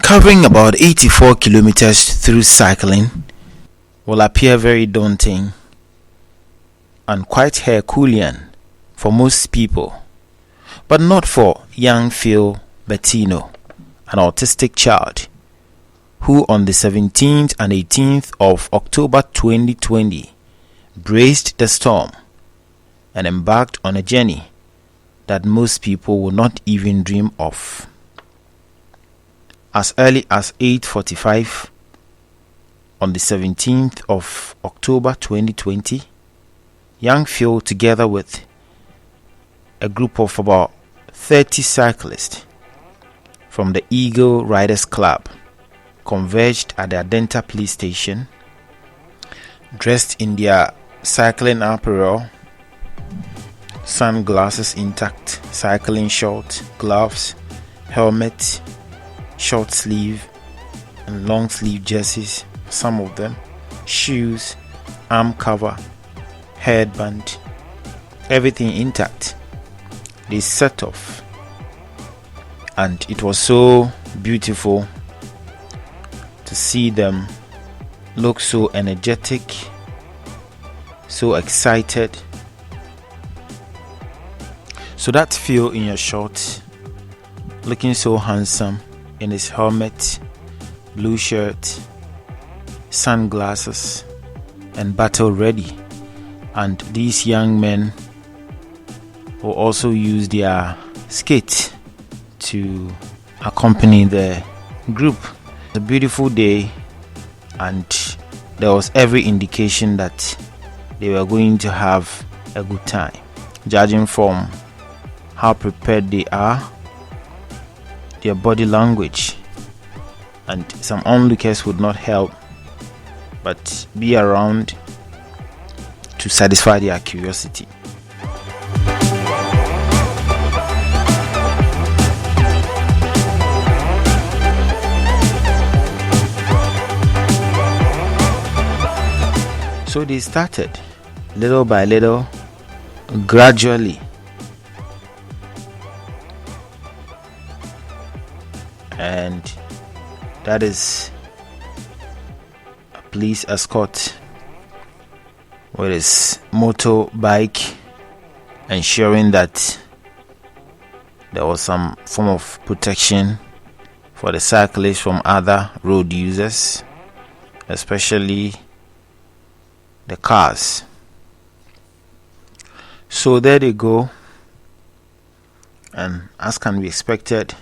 Covering about 84 kilometers through cycling will appear very daunting and quite Herculean for most people, but not for young Phil Bettino, an autistic child who on the 17th and 18th of October 2020 braced the storm and embarked on a journey that most people will not even dream of. As early as 8:45 on the 17th of October 2020, young Phil, together with a group of about 30 cyclists from the Eagle Riders Club, converged at the Adenta police station, dressed in their cycling apparel, sunglasses intact, cycling shorts, gloves, helmet, short sleeve and long sleeve jerseys, some of them, shoes, arm cover, headband, everything intact. They set off, and it was so beautiful to see them look so energetic, so excited. So that Phil in your shorts, looking so handsome in his helmet, blue shirt, sunglasses, and battle ready. And these young men will also use their skates to accompany the group. A beautiful day, and there was every indication that they were going to have a good time, judging from how prepared they are, their body language, and some onlookers would not help but be around to satisfy their curiosity. So they started little by little, gradually, and that is a police escort with his motorbike, ensuring that there was some form of protection for the cyclists from other road users, especially the cars. So there they go, and as can be expected,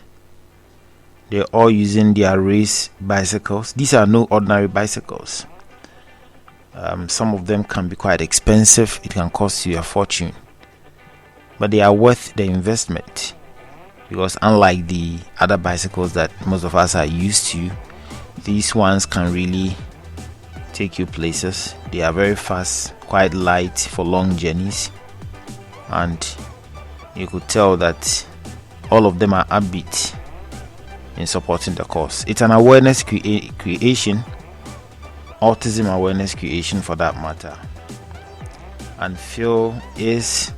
they're all using their race bicycles. These are no ordinary bicycles. Some of them can be quite expensive. It can cost you a fortune, but they are worth the investment, because unlike the other bicycles that most of us are used to, these ones can really take you places. They are very fast, quite light for long journeys, and you could tell that all of them are upbeat in supporting the cause. It's an awareness creation, autism awareness creation for that matter, and Phil is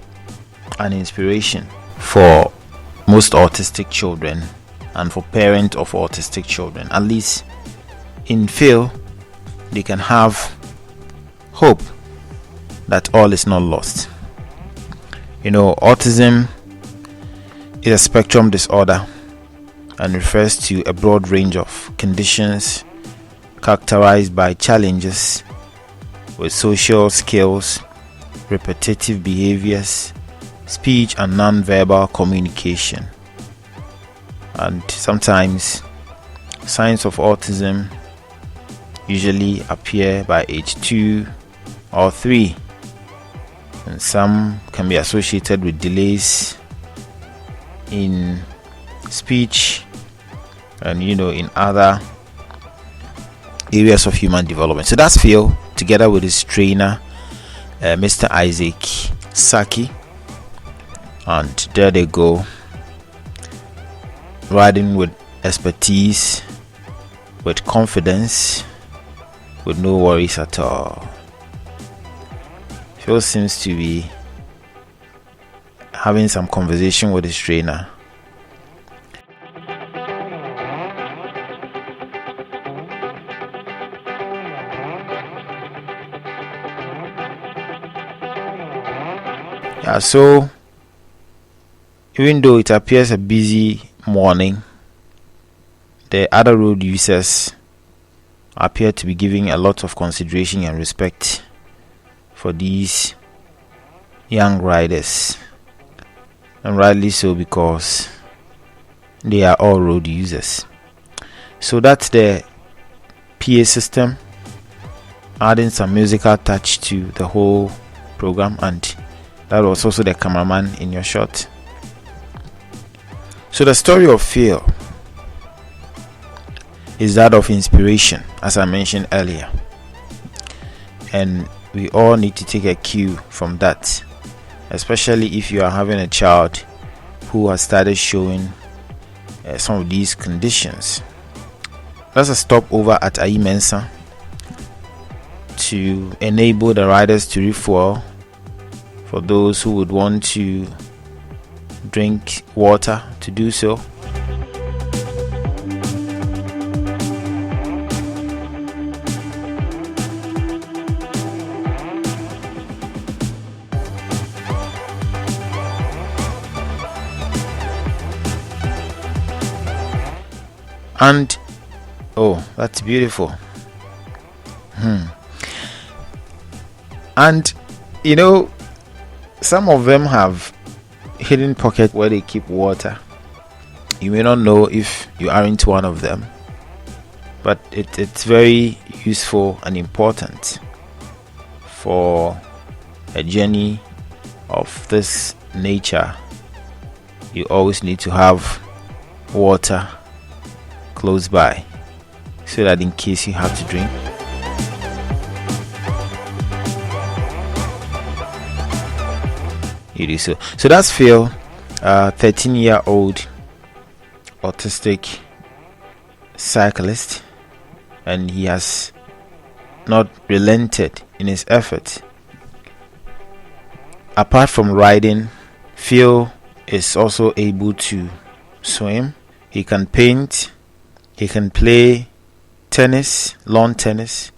an inspiration for most autistic children and for parents of autistic children. At least in Phil, they can have hope that all is not lost. You know, autism is a spectrum disorder and refers to a broad range of conditions characterized by challenges with social skills, repetitive behaviors, speech and non-verbal communication. And sometimes signs of autism usually appear by age 2 or 3, and some can be associated with delays in speech and in other areas of human development. So that's Phil, together with his trainer Mr. Isaac Saki, and there they go, riding with expertise, with confidence, with no worries at all. Phil seems to be having some conversation with his trainer. Yeah, so even though it appears a busy morning, the other road users appear to be giving a lot of consideration and respect for these young riders, and rightly so, because they are all road users. So that's the PA system, adding some musical touch to the whole program, and that was also the cameraman in your shot. So the story of Phil is that of inspiration, as I mentioned earlier, and we all need to take a cue from that, especially if you are having a child who has started showing some of these conditions. That's a stopover at Mensa to enable the riders to refuel for those who would want to drink water to do so. And oh, that's beautiful. And you know, some of them have hidden pockets where they keep water. You may not know if you aren't one of them, but it's very useful and important for a journey of this nature. You always need to have water close by, so that in case you have to drink, you do so. So that's Phil, 13-year-old autistic cyclist, and he has not relented in his effort. Apart from riding, Phil is also able to swim. He can paint, he can play tennis, lawn tennis,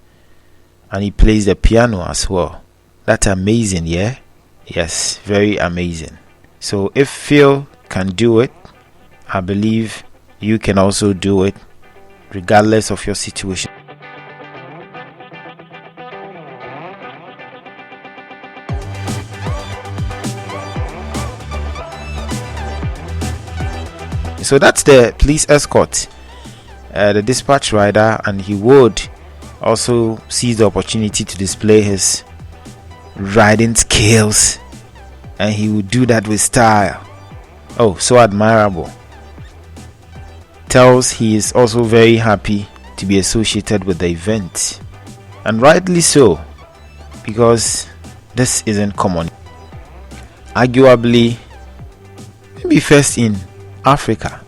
and he plays the piano as well. That's amazing, yeah? Yes, very amazing. So if Phil can do it, I believe you can also do it, regardless of your situation. So that's the police escort, the dispatch rider, and he would also seize the opportunity to display his riding skills, and he would do that with style. Oh, so admirable. Tells he is also very happy to be associated with the event, and rightly so, because this isn't common. Arguably, maybe first in Africa.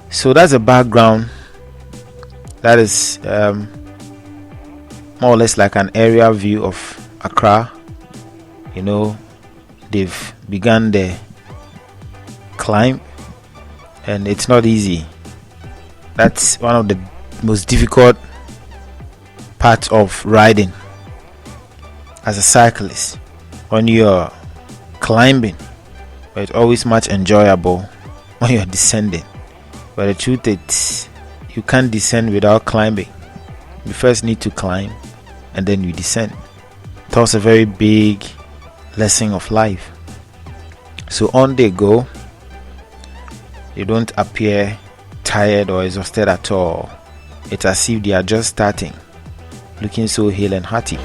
So that's a background that is more or less like an aerial view of Accra. You know, they've begun the climb, and it's not easy. That's one of the most difficult parts of riding as a cyclist. When you're climbing, but it's always much enjoyable when you're descending. But the truth is, you can't descend without climbing. You first need to climb, and then you descend. It's also a very big lesson of life. So on they go. They don't appear tired or exhausted at all. It's as if they are just starting, looking so hale and hearty.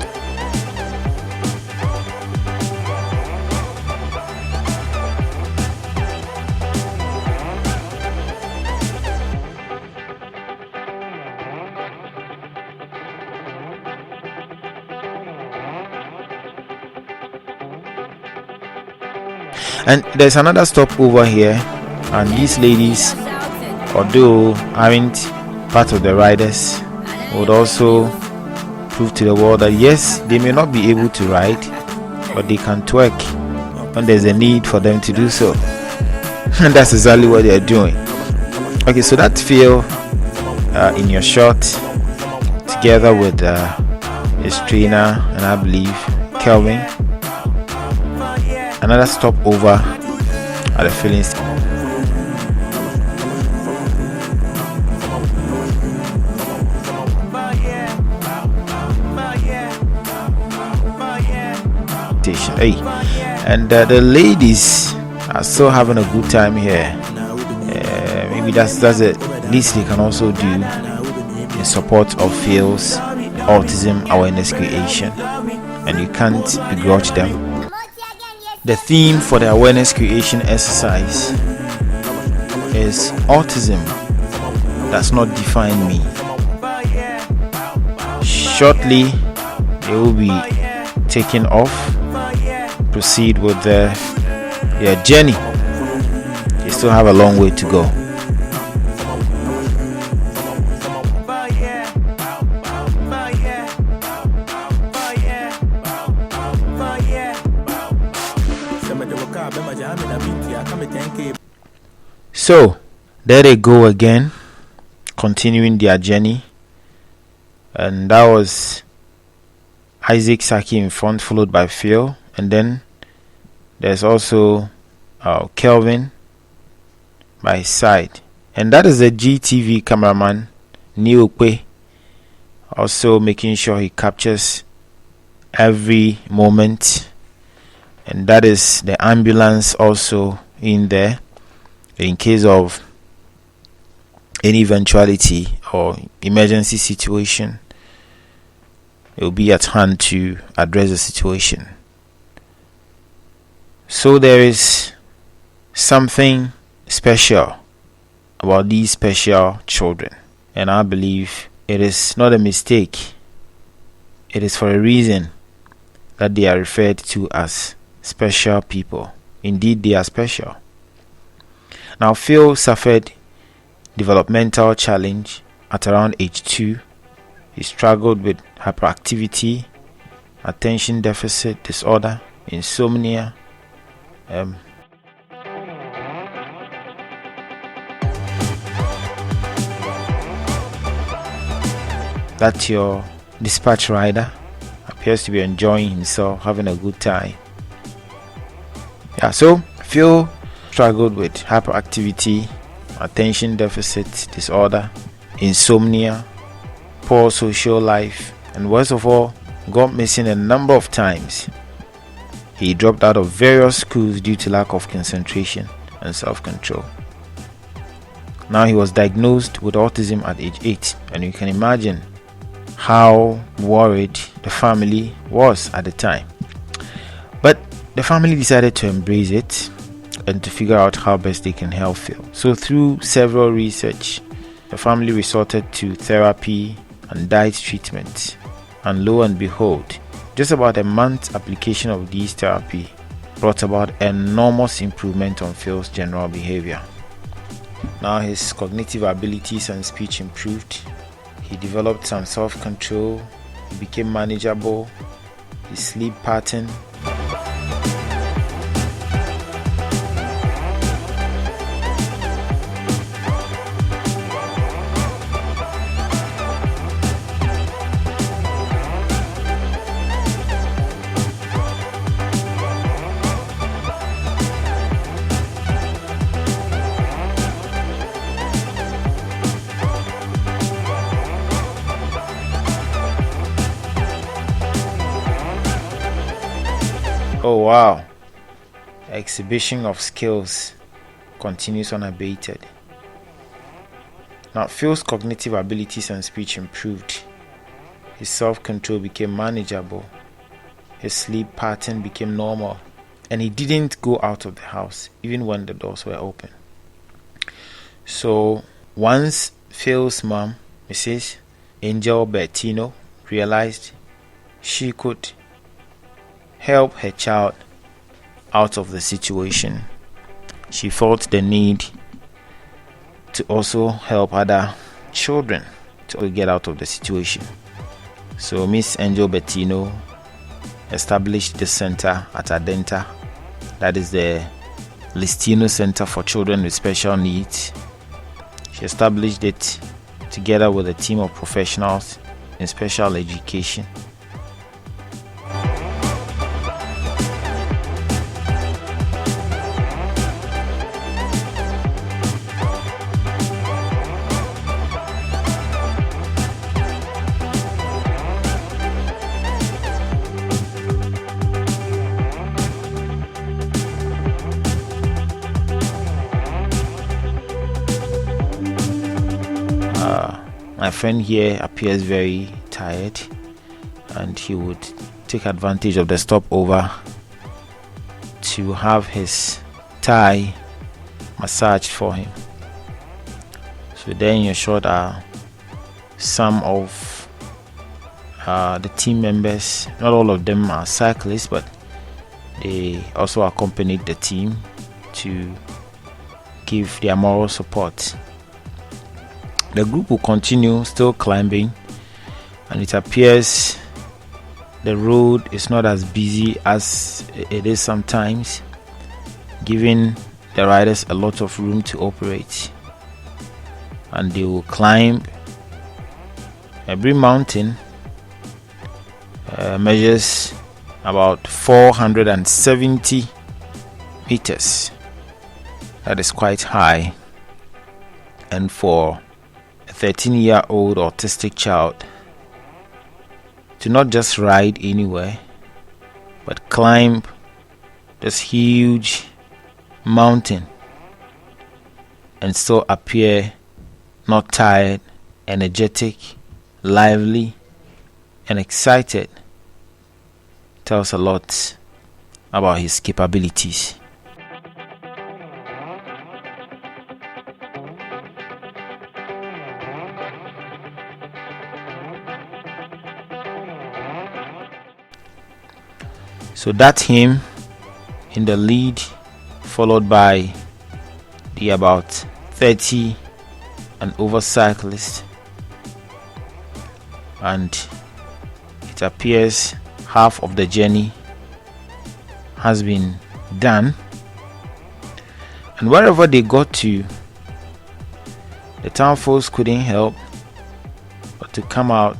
And there's another stop over here, and these ladies, although aren't part of the riders, would also prove to the world that yes, they may not be able to ride, but they can twerk when there's a need for them to do so. And that's exactly what they're doing. Okay, so that's Phil in your shot, together with his trainer, and I believe Kelvin. Another stopover at the filling station. Hey, and the ladies are still having a good time here. Maybe that's it. Least they can also do in support of Phil's autism awareness creation, and you can't begrudge them. The theme for the awareness creation exercise is autism does not define me. Shortly, they will be taking off, proceed with their journey. They still have a long way to go. So there they go again, continuing their journey, and that was Isaac Saki in front, followed by Phil, and then there's also Kelvin by his side, and that is the GTV cameraman Niokwe, also making sure he captures every moment, and that is the ambulance also in there in case of any eventuality or emergency situation. It will be at hand to address the situation. So there is something special about these special children, and I believe it is not a mistake. It is for a reason that they are referred to as special people. Indeed, they are special. Now, Phil suffered developmental challenge at around age 2. He struggled with hyperactivity, attention deficit disorder, insomnia, that your dispatch rider appears to be enjoying himself, having a good time. So Phil struggled with hyperactivity, attention deficit disorder, insomnia, poor social life, and worst of all, got missing a number of times. He dropped out of various schools due to lack of concentration and self-control. Now he was diagnosed with autism at age 8, and you can imagine how worried the family was at the time. But the family decided to embrace it and to figure out how best they can help Phil. So through several research, the family resorted to therapy and diet treatment, and lo and behold, just about a month's application of these therapy brought about enormous improvement on Phil's general behavior. Now his cognitive abilities and speech improved. He developed some self-control. He became manageable. His sleep pattern Oh wow, exhibition of skills continues unabated. Now Phil's cognitive abilities and speech improved. His self-control became manageable. His sleep pattern became normal, and he didn't go out of the house even when the doors were open. So once Phil's mom, Mrs. Angel Bertino, realized she could help her child out of the situation, she felt the need to also help other children to get out of the situation. So Miss Angel Bettino established the center at Adenta, that is the Liztino Center for Children with Special Needs. She established it together with a team of professionals in special education. My friend here appears very tired, and he would take advantage of the stopover to have his thigh massaged for him. So there in your shot are some of the team members. Not all of them are cyclists, but they also accompanied the team to give their moral support. The group will continue still climbing, and it appears the road is not as busy as it is sometimes, giving the riders a lot of room to operate. And they will climb. Every mountain measures about 470 meters. That is quite high, and for a 13-year-old autistic child to not just ride anywhere but climb this huge mountain and still appear not tired, energetic, lively, and excited tells a lot about his capabilities. So that's him in the lead, followed by the about 30 and over cyclists, and it appears half of the journey has been done. And wherever they got to, the town folks couldn't help but to come out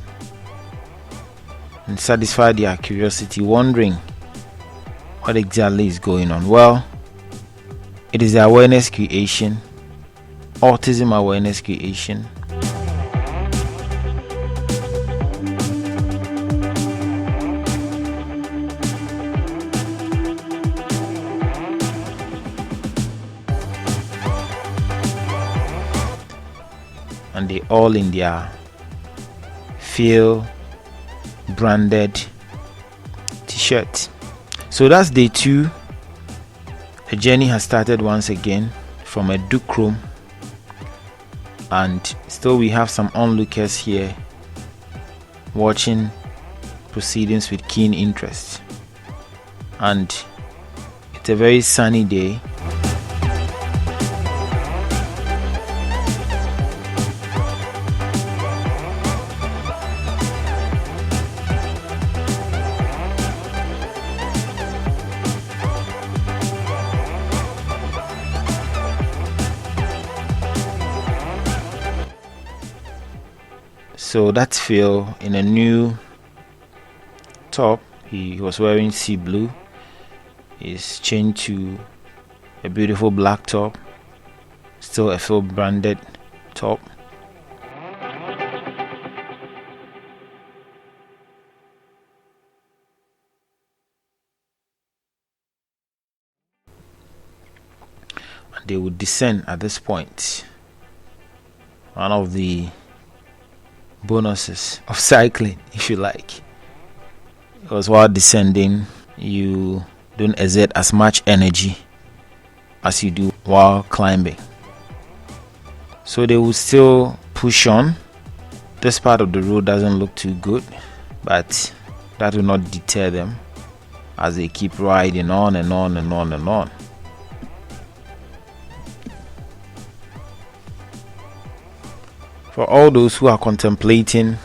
and satisfy their curiosity, wondering what exactly is going on. Well, it is the awareness creation, autism awareness creation. And they all in their Feel branded t-shirt. So that's day 2. The journey has started once again from a Dukrom, and still we have some onlookers here watching proceedings with keen interest. And it's a very sunny day. So that's Phil in a new top. He was wearing sea blue. He's changed to a beautiful black top. Still a Phil branded top. And they would descend at this point. One of the bonuses of cycling, if you like, because while descending you don't exert as much energy as you do while climbing. So they will still push on. This part of the road doesn't look too good, but that will not deter them as they keep riding on and on and on and on. For all those who are contemplating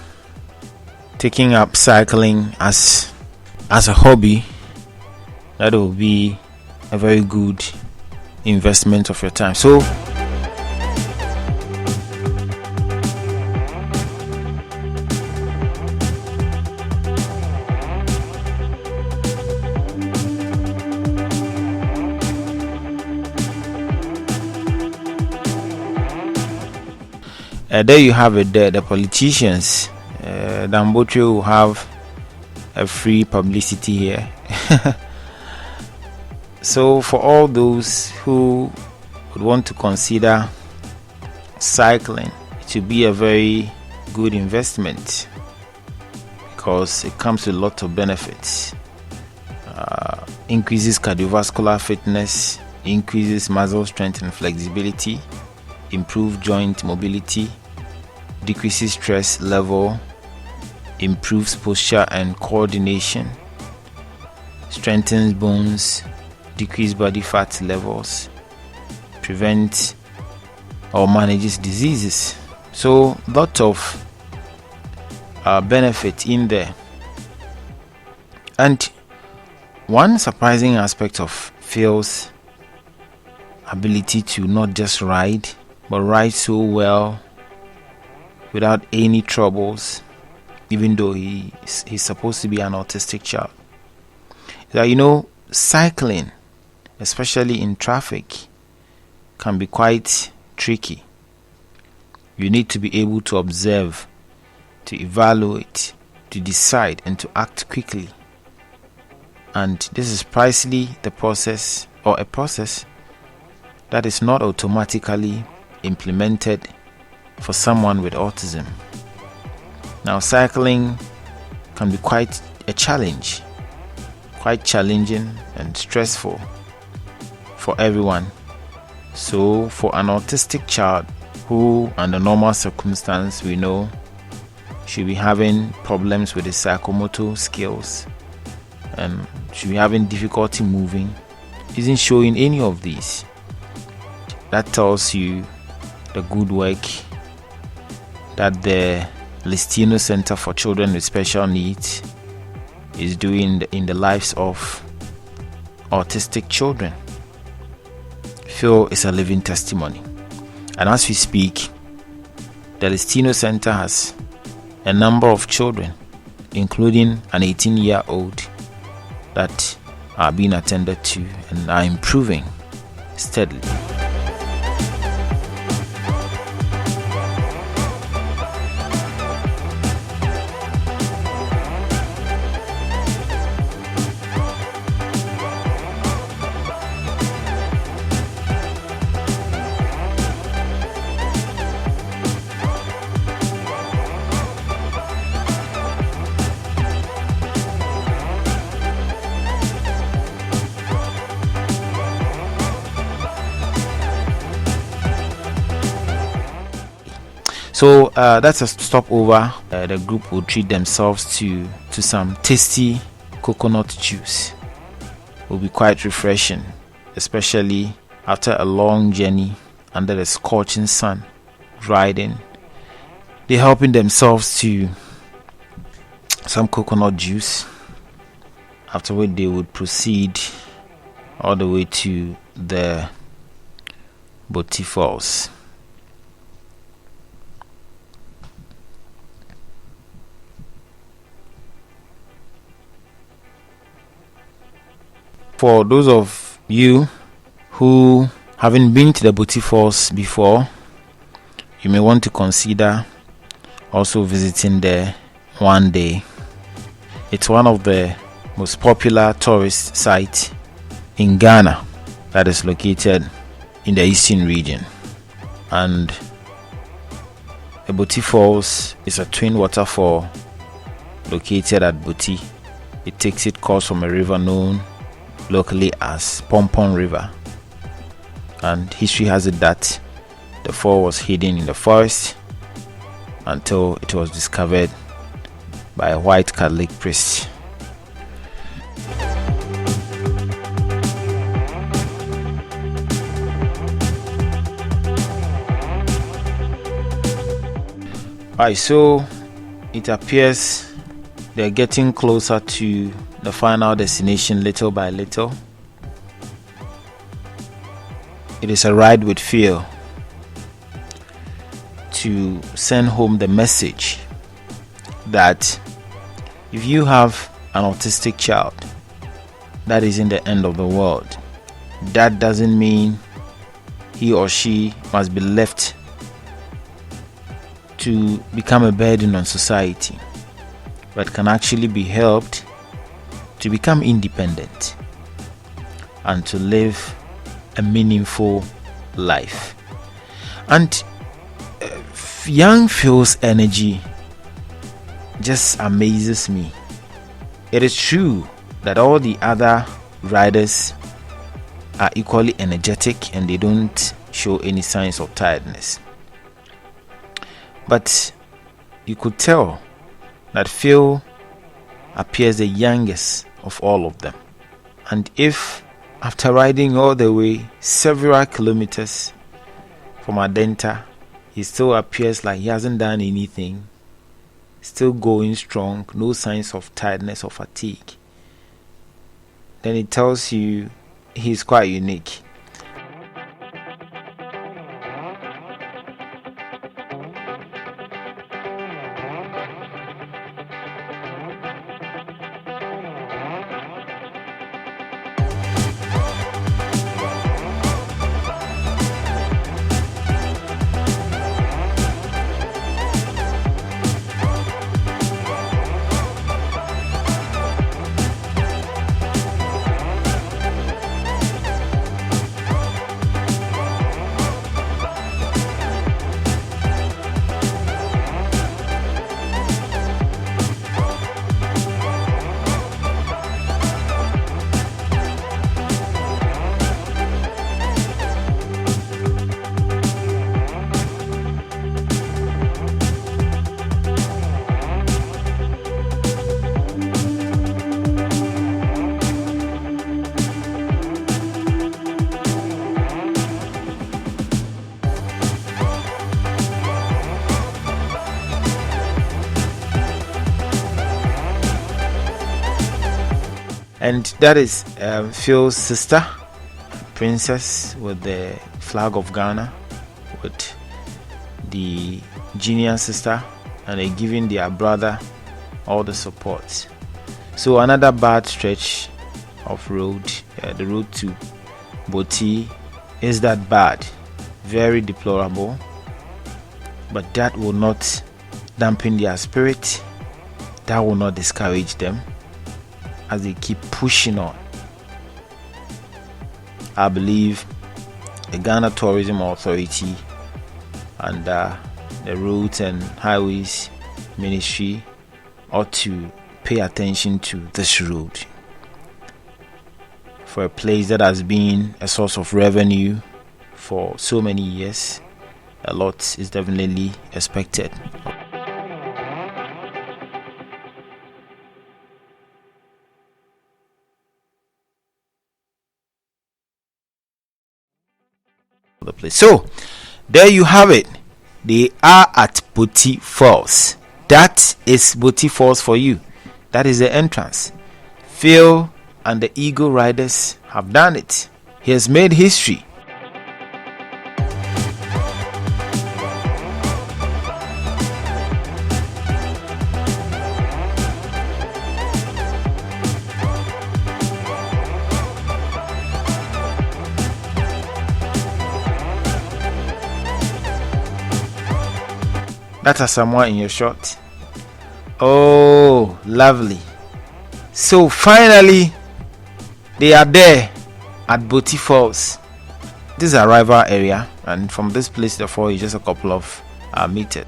taking up cycling as a hobby, that will be a very good investment of your time. So there you have it. The politicians, Dangote will have a free publicity here. So for all those who would want to consider cycling, it will be a very good investment because it comes with a lot of benefits. Increases cardiovascular fitness, increases muscle strength and flexibility, improve joint mobility, decreases stress level, improves posture and coordination, strengthens bones, decrease body fat levels, prevents or manages diseases. So lot of benefit in there. And one surprising aspect of Phil's ability to not just ride, but ride so well without any troubles, even though he's supposed to be an autistic child, that cycling, especially in traffic, can be quite tricky. You need to be able to observe, to evaluate, to decide, and to act quickly. And this is precisely the process, or a process that is not automatically implemented for someone with autism. Now, cycling can be quite a challenge, quite challenging and stressful for everyone. So for an autistic child who, under normal circumstance, we know should be having problems with his psychomotor skills and should be having difficulty moving, isn't showing any of these, that tells you the good work that the Liztino Center for Children with Special Needs is doing in the lives of autistic children. Phil is a living testimony, and as we speak, the Liztino Center has a number of children, including an 18-year-old, that are being attended to and are improving steadily. So that's a stopover. The group will treat themselves to some tasty coconut juice. It will be quite refreshing, especially after a long journey under the scorching sun, riding. They're helping themselves to some coconut juice, after which they would proceed all the way to the Boti-Falls. For those of you who haven't been to the Boti-Falls before, you may want to consider also visiting there one day. It's one of the most popular tourist sites in Ghana that is located in the eastern region. And the Boti-Falls is a twin waterfall located at Boti. It takes its course from a river known locally as Pompon River, and history has it that the fall was hidden in the forest until it was discovered by a white Catholic priest. Alright, so it appears they're getting closer to the final destination little by little. It is a ride with Phil to send home the message that if you have an autistic child, that isn't the end of the world. That doesn't mean he or she must be left to become a burden on society, but can actually be helped to become independent and to live a meaningful life. And young Phil's energy just amazes me. It is true that all the other riders are equally energetic and they don't show any signs of tiredness. But you could tell that Phil appears the youngest of all of them. And if after riding all the way several kilometers from Adenta, he still appears like he hasn't done anything, still going strong, no signs of tiredness or fatigue, then it tells you he's quite unique. And that is Phil's sister, Princess, with the flag of Ghana, with the junior sister, and they're giving their brother all the support. So another bad stretch of road, the road to Boti is that bad, very deplorable, but that will not dampen their spirit, that will not discourage them as they keep pushing on. I believe the Ghana Tourism Authority and the Roads and Highways Ministry ought to pay attention to this road. For a place that has been a source of revenue for so many years, a lot is definitely expected. The place. So there you have it. They are at Boti-Falls. That is Boti-Falls for you. That is the entrance. Phil and the Eagle Riders have done it. He has made history. That's a Samoa in your shot. Oh, lovely. So finally, they are there at Boti-Falls. This is a rival area, and from this place, therefore, is just a couple of meters.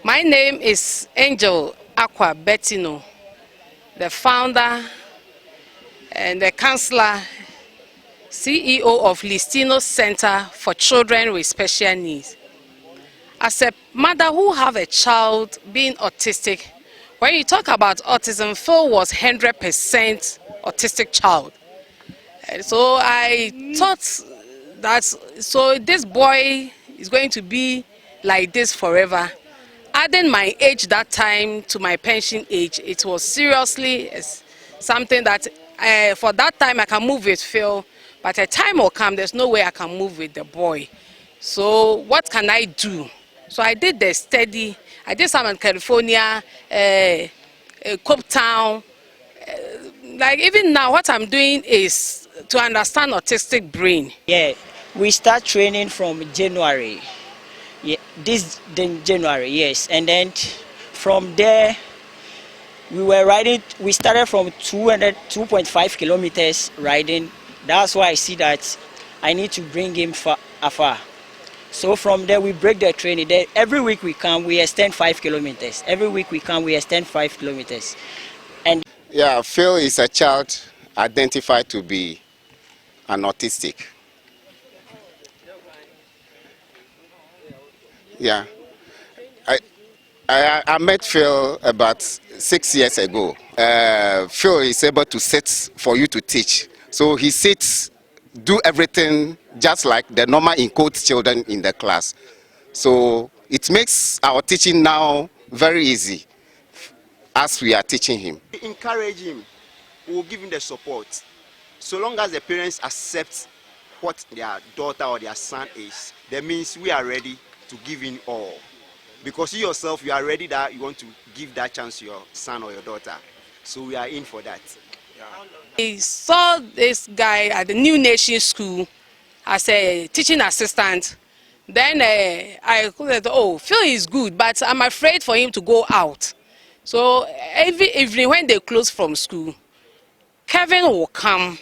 My name is Angel Aqua Bettino, the founder and the counselor, CEO of Liztino Center for Children with Special Needs. As a mother who have a child being autistic, when you talk about autism, Phil was 100% autistic child. And so I thought that this boy is going to be like this forever. Adding my age that time to my pension age, it was seriously something that for that time I can move with Phil, but a time will come, there's no way I can move with the boy. So what can I do? So I did the study. I did some in California, Cape Town. Like even now, what I'm doing is to understand autistic brain. Yeah, we start training from January. Yeah, this January, yes, and then from there, we were riding. We started from 2.5 kilometers riding. That's why I see that I need to bring him afar. So from there, we break the training. There, every week we come, we extend 5 kilometers. Every week we come, we extend 5 kilometers. And yeah, Phil is a child identified to be an autistic. Yeah, I met Phil about 6 years ago. Phil is able to sit for you to teach. So he sits, do everything just like the normal encode children in the class. So it makes our teaching now very easy as we are teaching him. Encourage him, we will give him the support. So long as the parents accept what their daughter or their son is, that means we are ready to give him all. Because you yourself, you are ready that you want to give that chance to your son or your daughter. So we are in for that. Yeah. I saw this guy at the New Nation School as a teaching assistant. Then I said, oh, Phil is good, but I'm afraid for him to go out. So every evening when they close from school, Kevin will come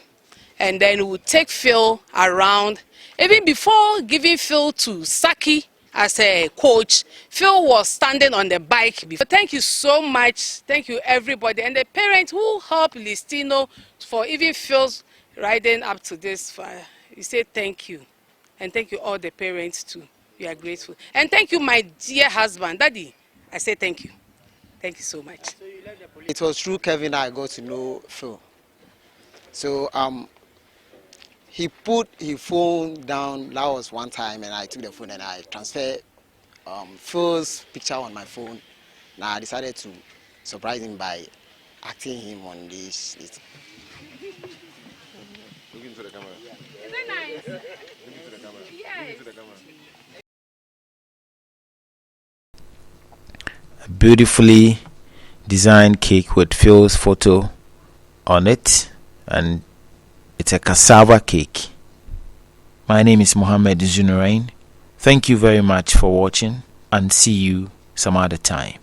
and then we'll take Phil around. Even before giving Phil to Saki as a coach, Phil was standing on the bike before. Thank you so much. Thank you everybody. And the parents who helped Liztino for even Phil's riding up to this far. We say thank you. And thank you all the parents too. We are grateful. And thank you my dear husband. Daddy, I say thank you. Thank you so much. It was through Kevin I got to know Phil. So he put his phone down. That was one time, and I took the phone and I transferred Phil's picture on my phone. Now I decided to surprise him by acting him on this. Look into the camera. Is it nice? Look into the camera. Yes. Look into the camera. A beautifully designed cake with Phil's photo on it, and it's a cassava cake. My name is Mohammed Zunurain. Thank you very much for watching, and see you some other time.